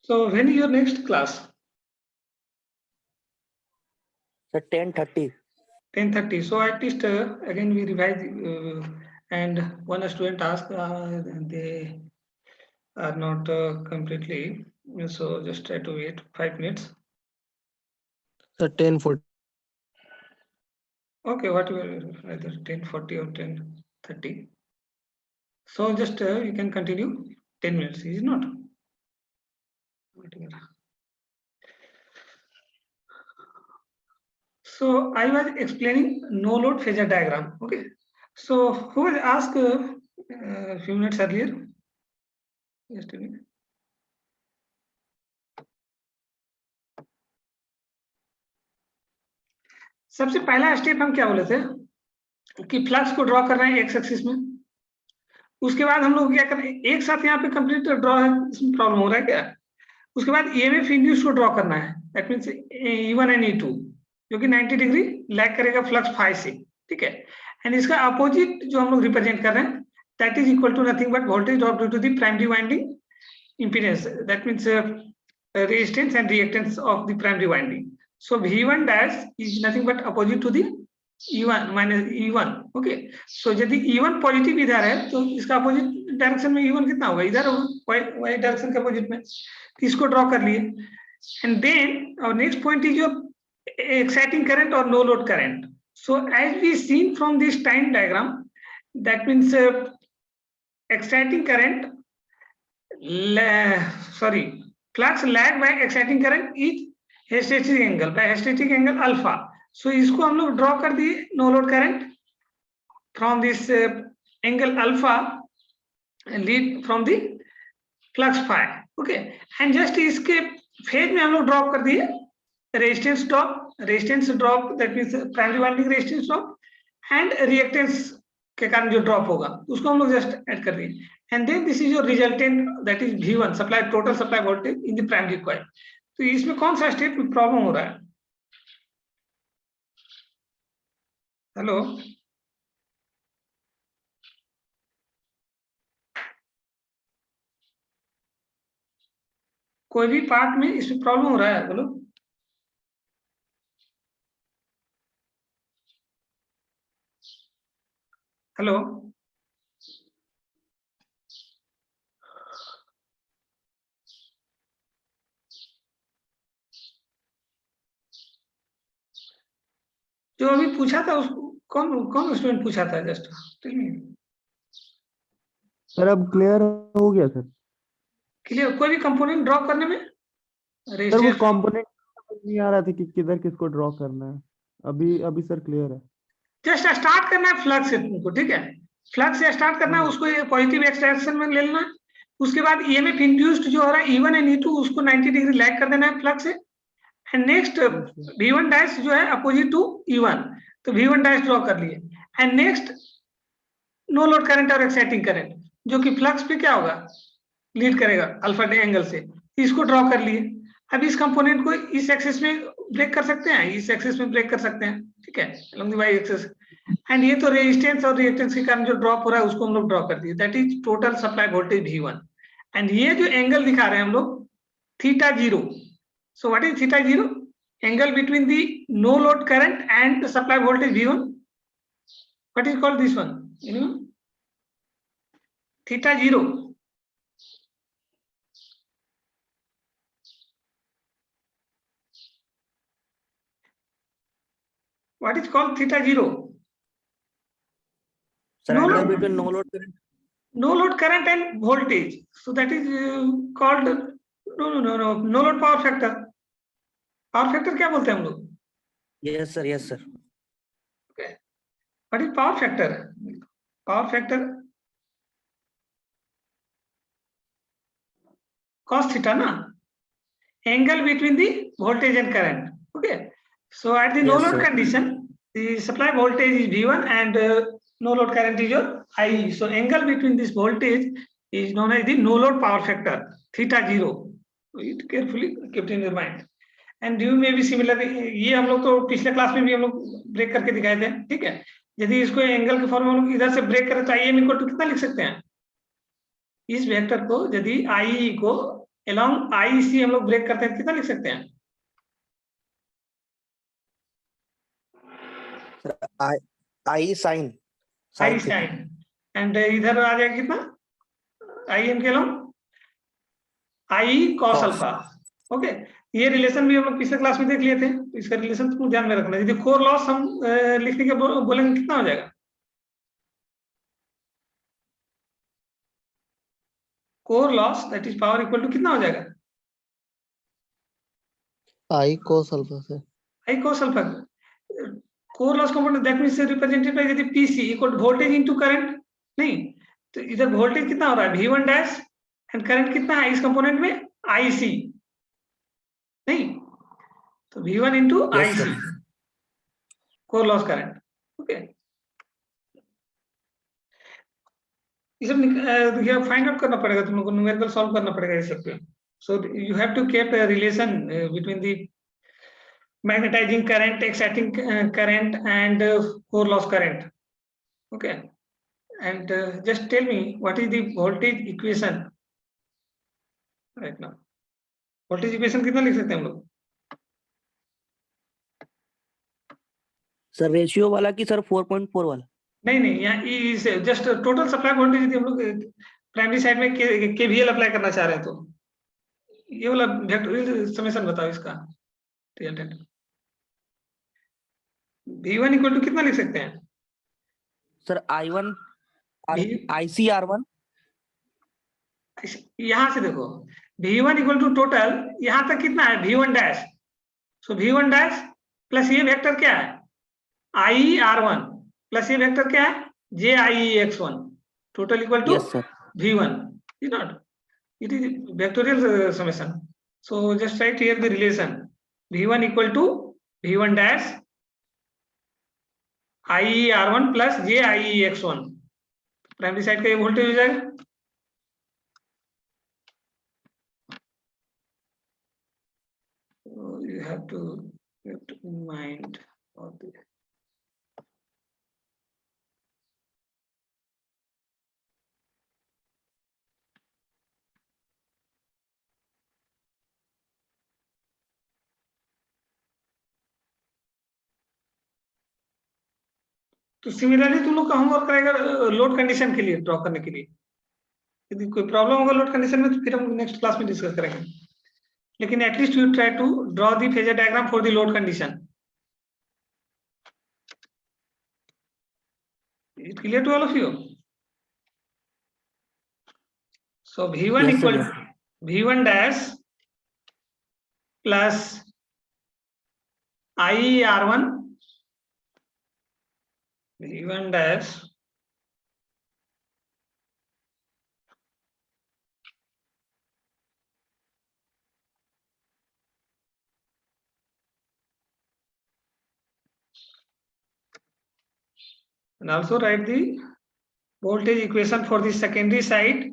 So when is your next class? Sir, 10:30. 10:30. So at least again we revise, and one student asked, they are not completely. So just try to wait 5 minutes. Sir, 10:40. Okay, whatever, either 10:40 or 10:30. So just you can continue 10 minutes, is it not? Whatever. So I was explaining no load phasor diagram. Okay. So who was asked a few minutes earlier? Just a minute. सबसे पहला step हम क्या बोले थे कि flux को draw करना है एक्स एक्सिस में। उसके बाद हम लोग क्या कर रहे हैं, एक साथ यहाँ पे कंप्लीट ड्रॉ है, इसमें प्रॉब्लम हो रहा है क्या? उसके बाद ईएमएफ इंड्यूस को ड्रॉ करना है, that means E1 and E2 जो कि 90 डिग्री लैग करेगा फ्लक्स फाई से, ठीक है। एंड इसका अपोजिट जो हम लोग रिप्रेजेंट कर रहे हैं that is equal to nothing but voltage drop due to the primary winding impedance, that means resistance and reactance of the primary winding. So V1 dash is nothing but opposite to the E1 minus E1. Okay. So यदि E1 positive इधर है तो इसका opposite direction में E1 कितना होगा, इधर होगा, y डायरेक्शन के अपोजिट में। इसको ड्रॉ कर लिए। And then our next point is your exciting current और no load current. So as we seen from this time diagram, that means exciting current flux lag by exciting current is hysteretic angle by hysteretic angle alpha. So इसको हम लोग draw कर दिए no load current from this angle alpha lead from the flux phi. Okay. And just इसके phase में हम लोग drop कर दिए resistance drop that means primary winding resistance drop and reactance के कारण जो ड्रॉप होगा उसको हम लोग जस्ट ऐड कर दिए. And then this is your resultant, that is V1 supply, total supply voltage in the primary coil. तो इसमें कौन सा स्टेप में प्रॉब्लम हो रहा है? हेलो, कोई भी पार्ट में इसमें प्रॉब्लम हो रहा है? बोलो. हेलो, जो अभी पूछा था उसको कौन स्टूडेंट पूछा था? Just tell me. सर अब क्लियर हो गया सर. क्लियर? कोई भी कंपोनेंट ड्रॉ करने में सर वो कंपोनेंट समझ नहीं आ रहा था कि किधर किसको ड्रॉ करना है. अभी सर क्लियर है. जस्ट स्टार्ट करना है फ्लक्स से तुमको, ठीक है. फ्लक्स से स्टार्ट करना है, उसको पॉजिटिव एक्स डायरेक्शन में ले लेना है. उसके बाद ईएमएफ इंड्यूस्ड जो हो रहा है E1 एंड E2 उसको 90 डिग्री लैग कर देना है फ्लक्स से. एंड नेक्स्ट V1 डैश जो है अपोजिट टू E1, तो V1 डैश ड्रॉ कर लिए. And next no load current और एक्साइटिंग करंट जो कि फ्लक्स पे क्या होगा, लीड करेगा अल्फा डे एंगल से, इसको ड्रॉ कर लिए. अब इस कंपोनेंट को इस एक्सिस में ब्रेक कर सकते हैं, इस एक्सिस में ब्रेक कर सकते हैं, ठीक है, along the y axis. And ये तो रेजिस्टेंस और रिएक्टेंस के कारण जो ड्रॉप हो रहा है उसको हम लोग ड्रॉ कर दिए, that is total supply voltage V1. And ये जो एंगल दिखा रहे हैं हम लोग theta 0. So what is theta 0? Angle between the no load current and the supply voltage V1. What is called this one? Anyone? Theta 0. What is called theta 0? Sir, No angle load. between no load current. No load current and voltage. So that is called no load power factor. Power factor क्या बोलते हैं हम लोग? Yes sir, yes sir. Okay. What is power factor? Power factor cos theta na, angle between the voltage and current. Okay. So at the no Yes, load sir. condition, the supply voltage is V1 and no load current is your IE. So angle between this voltage is known as the no load power factor, theta 0. So it carefully kept in your mind. And you may be similar. ये हम लोग तो पिछले class में भी हम लोग break करके दिखाए थे, ठीक है. यदि इसको एंगल के फॉर्म में हम लोग इधर से ब्रेक करें तो IM इक्वल टू कितना लिख सकते हैं? इस वेक्टर को यदि IE को along IEC हम लोग ब्रेक करते हैं, कितना लिख सकते हैं? आई साइन आई साइन, एंड इधर आ जाएगा कितना? आई एम के along I cos Cos. Alpha. Okay, ये रिलेशन भी हम लोग पिछले क्लास में देख लिए थे, तो इसका रिलेशन तुम ध्यान में रखना। यदि कोर लॉस हम लिखने के बोलेंगे कितना हो जाएगा? Core loss that is power equal to कितना हो जाएगा? आई cos अल्फा से I cos alpha. Core loss component that means represented by यदि PC equal voltage into current, नहीं तो इधर वोल्टेज कितना हो रहा है? V1 डैश, एंड करंट कितना है इस कंपोनेंट में? IC, नहीं तो V1 into Yes, IC core loss current. Okay, ये सब देखिए फाइंड आउट करना पड़ेगा, तुम लोगों को न्यूमेरिकल सॉल्व करना पड़ेगा ये सब पे। So you have to keep a relation between the magnetizing current, exciting current, and core loss current. Okay, and just tell me what is the voltage equation right now? Voltage equation कितना लिख सकते हैं हम लोग? Sir ratio वाला कि sir 4.4 वाला? नहीं यहाँ इस जस्ट टोटल सप्लाई वोल्टेज यदि हम लोग प्राइमरी साइड में केवीएल अप्लाई करना चाह रहे हैं तो ये वाला वेक्टोरियल समेशन बताओ इसका। V1 इक्वल टू कितना लिख सकते हैं? Sir I1 V- ICR1। यहां से देखो V1 इक्वल टू टोटल यहां तक कितना है? V1 डैश, सो V1 डैश प्लस ये वेक्टर क्या है? IR1 प्लस ये वेक्टर क्या है? JIEX1 total equal to yes sir. V1 is not, it is vectorial summation. So just write here the relation V1 equal to V1 dash IER1 plus JIEX1, primary side का ये voltage हो जाएगा। So you have to keep in mind all this. तो similarly तुम लोग का homework रहेगा load condition के लिए ड्रॉ करने के लिए। यदि कोई प्रॉब्लम होगा लोड कंडीशन में तो फिर हम नेक्स्ट क्लास में डिस्कस करेंगे, लेकिन at least you try to draw the phasor diagram for the load condition. It clear to all of you? So V1 Yes, sir, equal yes. V1 dash plus IER1 V1 dash and also write the voltage equation for the secondary side